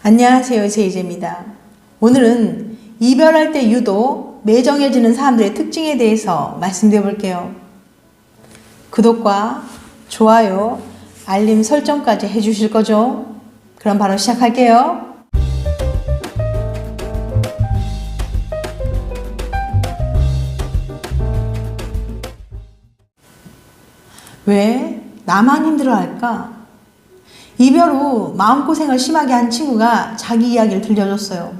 안녕하세요, 제이제입니다. 오늘은 이별할 때 유독 매정해지는 사람들의 특징에 대해서 말씀드려 볼게요. 구독과 좋아요, 알림 설정까지 해주실 거죠? 그럼 바로 시작할게요. 왜 나만 힘들어할까? 이별 후 마음고생을 심하게 한 친구가 자기 이야기를 들려줬어요.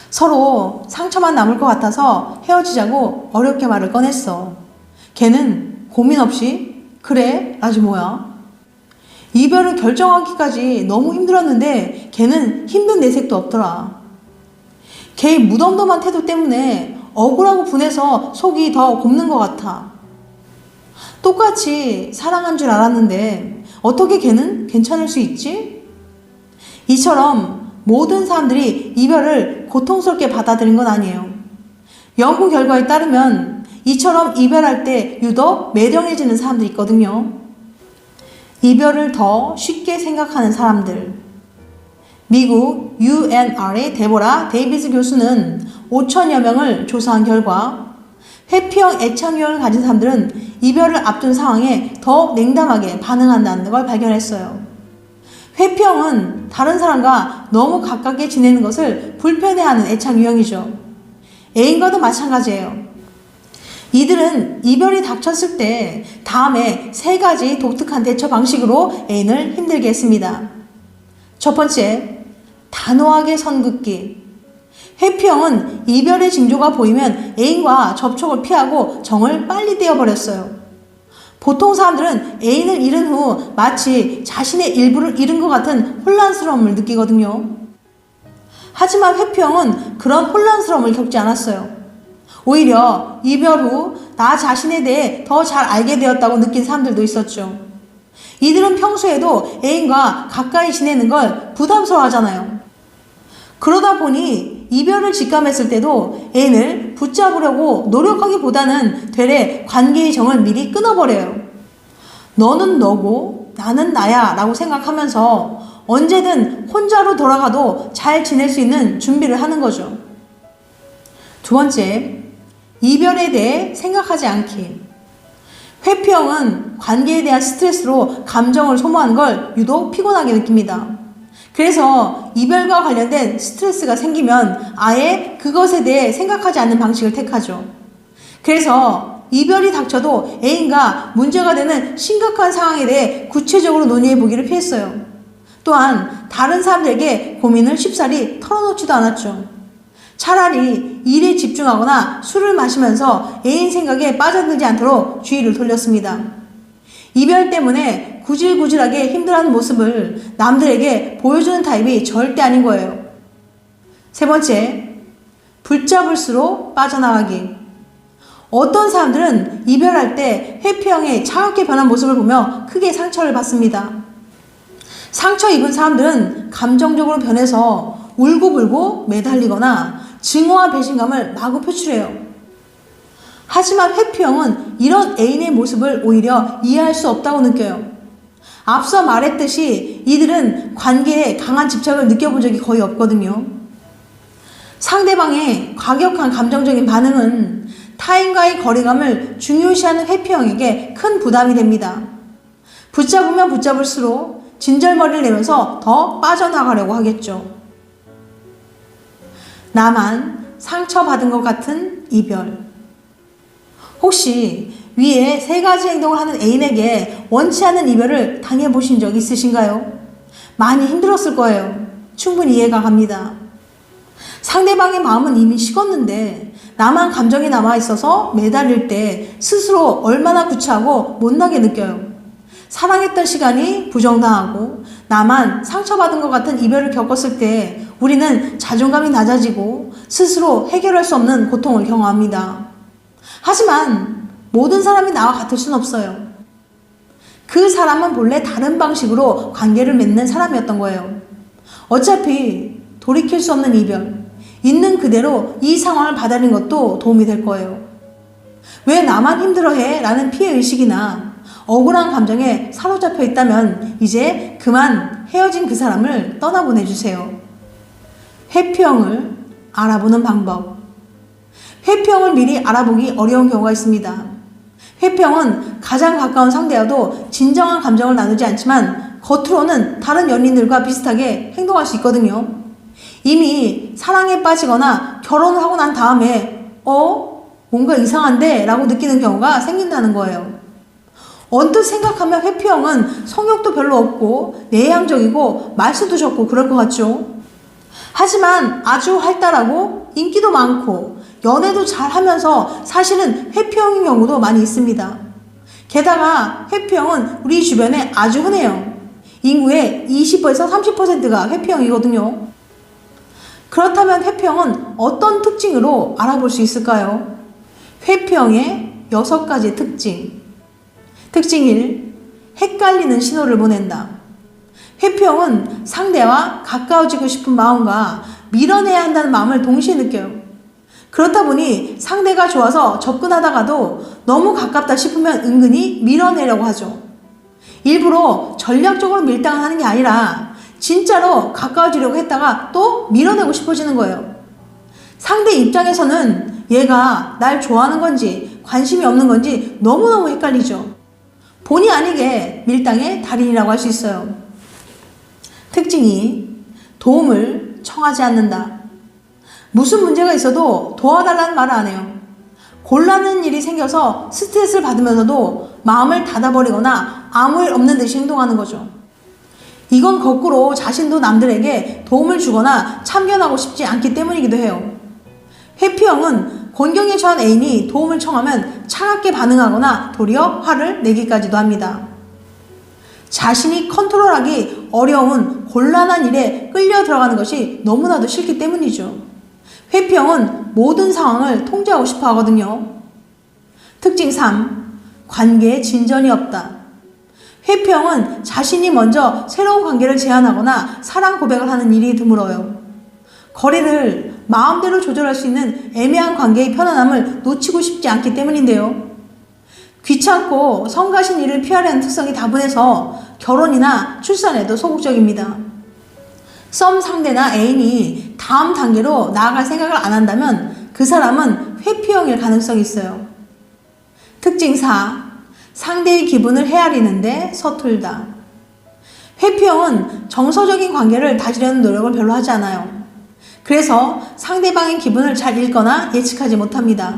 서로 상처만 남을 것 같아서 헤어지자고 어렵게 말을 꺼냈어. 걔는 고민 없이 그래? 아주 뭐야? 이별을 결정하기까지 너무 힘들었는데 걔는 힘든 내색도 없더라. 걔의 무덤덤한 태도 때문에 억울하고 분해서 속이 더 곱는 것 같아. 똑같이 사랑한 줄 알았는데 어떻게 걔는 괜찮을 수 있지? 이처럼 모든 사람들이 이별을 고통스럽게 받아들인 건 아니에요. 연구 결과에 따르면 이처럼 이별할 때 유독 매정해지는 사람들이 있거든요. 이별을 더 쉽게 생각하는 사람들. 미국 UNR의 데보라 데이비스 교수는 5천여 명을 조사한 결과 회피형 애착 유형을 가진 사람들은 이별을 앞둔 상황에 더 냉담하게 반응한다는 걸 발견했어요. 회피형은 다른 사람과 너무 가깝게 지내는 것을 불편해하는 애착 유형이죠. 애인과도 마찬가지예요. 이들은 이별이 닥쳤을 때 다음에 3가지 독특한 대처 방식으로 애인을 힘들게 했습니다. 첫 번째, 단호하게 선 긋기. 회피형은 이별의 징조가 보이면 애인과 접촉을 피하고 정을 빨리 떼어버렸어요. 보통 사람들은 애인을 잃은 후 마치 자신의 일부를 잃은 것 같은 혼란스러움을 느끼거든요. 하지만 회피형은 그런 혼란스러움을 겪지 않았어요. 오히려 이별 후 나 자신에 대해 더 잘 알게 되었다고 느낀 사람들도 있었죠. 이들은 평소에도 애인과 가까이 지내는 걸 부담스러워 하잖아요. 그러다 보니 이별을 직감했을 때도 애인을 붙잡으려고 노력하기보다는 되레 관계의 정을 미리 끊어버려요. 너는 너고 나는 나야 라고 생각하면서 언제든 혼자로 돌아가도 잘 지낼 수 있는 준비를 하는 거죠. 두 번째, 이별에 대해 생각하지 않기. 회피형은 관계에 대한 스트레스로 감정을 소모하는 걸 유독 피곤하게 느낍니다. 그래서 이별과 관련된 스트레스가 생기면 아예 그것에 대해 생각하지 않는 방식을 택하죠. 그래서 이별이 닥쳐도 애인과 문제가 되는 심각한 상황에 대해 구체적으로 논의해 보기를 피했어요. 또한 다른 사람들에게 고민을 쉽사리 털어놓지도 않았죠. 차라리 일에 집중하거나 술을 마시면서 애인 생각에 빠져들지 않도록 주의를 돌렸습니다. 이별 때문에 구질구질하게 힘들어하는 모습을 남들에게 보여주는 타입이 절대 아닌 거예요. 세 번째, 붙잡을수록 빠져나가기. 어떤 사람들은 이별할 때 회피형의 차갑게 변한 모습을 보며 크게 상처를 받습니다. 상처 입은 사람들은 감정적으로 변해서 울고불고 매달리거나 증오와 배신감을 마구 표출해요. 하지만 회피형은 이런 애인의 모습을 오히려 이해할 수 없다고 느껴요. 앞서 말했듯이 이들은 관계에 강한 집착을 느껴본 적이 거의 없거든요. 상대방의 과격한 감정적인 반응은 타인과의 거리감을 중요시하는 회피형에게 큰 부담이 됩니다. 붙잡으면 붙잡을수록 진절머리를 내면서 더 빠져나가려고 하겠죠. 나만 상처받은 것 같은 이별. 혹시 위에 3가지 행동을 하는 애인에게 원치 않는 이별을 당해보신 적 있으신가요? 많이 힘들었을 거예요. 충분히 이해가 갑니다. 상대방의 마음은 이미 식었는데 나만 감정이 남아있어서 매달릴 때 스스로 얼마나 구차하고 못나게 느껴요. 사랑했던 시간이 부정당하고 나만 상처받은 것 같은 이별을 겪었을 때 우리는 자존감이 낮아지고 스스로 해결할 수 없는 고통을 경험합니다. 하지만 모든 사람이 나와 같을 순 없어요. 그 사람은 본래 다른 방식으로 관계를 맺는 사람이었던 거예요. 어차피 돌이킬 수 없는 이별, 있는 그대로 이 상황을 받아들이는 것도 도움이 될 거예요. 왜 나만 힘들어해? 라는 피해의식이나 억울한 감정에 사로잡혀 있다면 이제 그만 헤어진 그 사람을 떠나보내주세요. 회피형을 알아보는 방법. 회피형을 미리 알아보기 어려운 경우가 있습니다. 회피형은 가장 가까운 상대와도 진정한 감정을 나누지 않지만 겉으로는 다른 연인들과 비슷하게 행동할 수 있거든요. 이미 사랑에 빠지거나 결혼을 하고 난 다음에 뭔가 이상한데? 라고 느끼는 경우가 생긴다는 거예요. 언뜻 생각하면 회피형은 성욕도 별로 없고 내향적이고 말수도 적고 그럴 것 같죠. 하지만 아주 활달하고 인기도 많고 연애도 잘 하면서 사실은 회피형인 경우도 많이 있습니다. 게다가 회피형은 우리 주변에 아주 흔해요. 인구의 20에서 30%가 회피형이거든요. 그렇다면 회피형은 어떤 특징으로 알아볼 수 있을까요? 회피형의 6가지 특징. 특징 1. 헷갈리는 신호를 보낸다. 회피형은 상대와 가까워지고 싶은 마음과 밀어내야 한다는 마음을 동시에 느껴요. 그렇다 보니 상대가 좋아서 접근하다가도 너무 가깝다 싶으면 은근히 밀어내려고 하죠. 일부러 전략적으로 밀당을 하는 게 아니라 진짜로 가까워지려고 했다가 또 밀어내고 싶어지는 거예요. 상대 입장에서는 얘가 날 좋아하는 건지 관심이 없는 건지 너무너무 헷갈리죠. 본의 아니게 밀당의 달인이라고 할 수 있어요. 특징 2. 도움을 청하지 않는다. 무슨 문제가 있어도 도와달라는 말을 안 해요. 곤란한 일이 생겨서 스트레스를 받으면서도 마음을 닫아버리거나 아무 일 없는 듯이 행동하는 거죠. 이건 거꾸로 자신도 남들에게 도움을 주거나 참견하고 싶지 않기 때문이기도 해요. 회피형은 곤경에 처한 애인이 도움을 청하면 차갑게 반응하거나 도리어 화를 내기까지도 합니다. 자신이 컨트롤하기 어려운 곤란한 일에 끌려 들어가는 것이 너무나도 싫기 때문이죠. 회피형은 모든 상황을 통제하고 싶어 하거든요. 특징 3. 관계에 진전이 없다. 회피형은 자신이 먼저 새로운 관계를 제안하거나 사랑 고백을 하는 일이 드물어요. 거리를 마음대로 조절할 수 있는 애매한 관계의 편안함을 놓치고 싶지 않기 때문인데요. 귀찮고 성가신 일을 피하려는 특성이 다분해서 결혼이나 출산에도 소극적입니다. 썸 상대나 애인이 다음 단계로 나아갈 생각을 안 한다면 그 사람은 회피형일 가능성이 있어요. 특징 4. 상대의 기분을 헤아리는데 서툴다. 회피형은 정서적인 관계를 다지려는 노력을 별로 하지 않아요. 그래서 상대방의 기분을 잘 읽거나 예측하지 못합니다.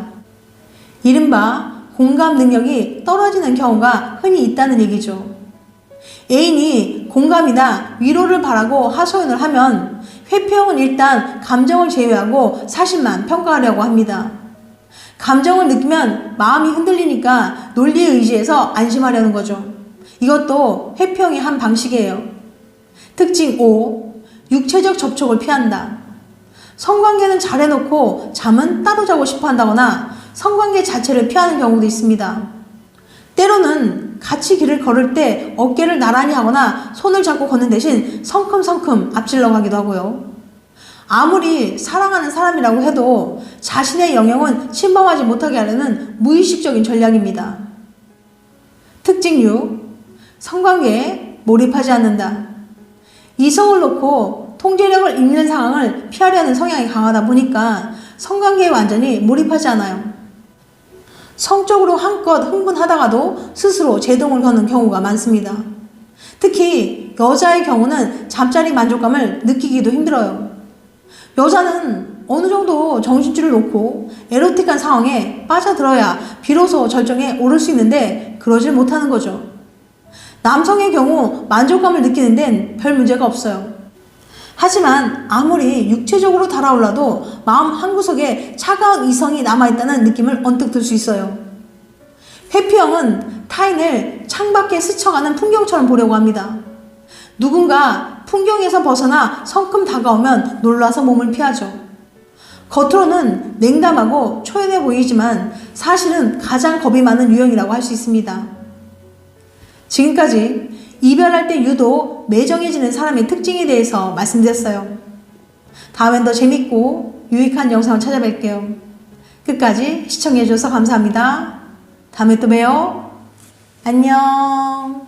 이른바 공감 능력이 떨어지는 경우가 흔히 있다는 얘기죠. 애인이 공감이나 위로를 바라고 하소연을 하면 회피형은 일단 감정을 제외하고 사실만 평가하려고 합니다. 감정을 느끼면 마음이 흔들리니까 논리에 의지해서 안심하려는 거죠. 이것도 회피형의 한 방식이에요. 특징 5. 육체적 접촉을 피한다. 성관계는 잘해놓고 잠은 따로 자고 싶어 한다거나 성관계 자체를 피하는 경우도 있습니다. 때로는 같이 길을 걸을 때 어깨를 나란히 하거나 손을 잡고 걷는 대신 성큼성큼 앞질러 가기도 하고요. 아무리 사랑하는 사람이라고 해도 자신의 영역은 침범하지 못하게 하려는 무의식적인 전략입니다. 특징 6. 성관계에 몰입하지 않는다. 이성을 놓고 통제력을 잃는 상황을 피하려는 성향이 강하다 보니까 성관계에 완전히 몰입하지 않아요. 성적으로 한껏 흥분하다가도 스스로 제동을 거는 경우가 많습니다. 특히 여자의 경우는 잠자리 만족감을 느끼기도 힘들어요. 여자는 어느 정도 정신줄을 놓고 에로틱한 상황에 빠져들어야 비로소 절정에 오를 수 있는데 그러질 못하는 거죠. 남성의 경우 만족감을 느끼는 데는 별 문제가 없어요. 하지만 아무리 육체적으로 달아올라도 마음 한구석에 차가운 이성이 남아있다는 느낌을 언뜻 들 수 있어요. 회피형은 타인을 창밖에 스쳐가는 풍경처럼 보려고 합니다. 누군가 풍경에서 벗어나 성큼 다가오면 놀라서 몸을 피하죠. 겉으로는 냉담하고 초연해 보이지만 사실은 가장 겁이 많은 유형이라고 할 수 있습니다. 지금까지 이별할 때 유독 매정해지는 사람의 특징에 대해서 말씀드렸어요. 다음엔 더 재밌고 유익한 영상을 찾아뵐게요. 끝까지 시청해주셔서 감사합니다. 다음에 또 봬요. 안녕.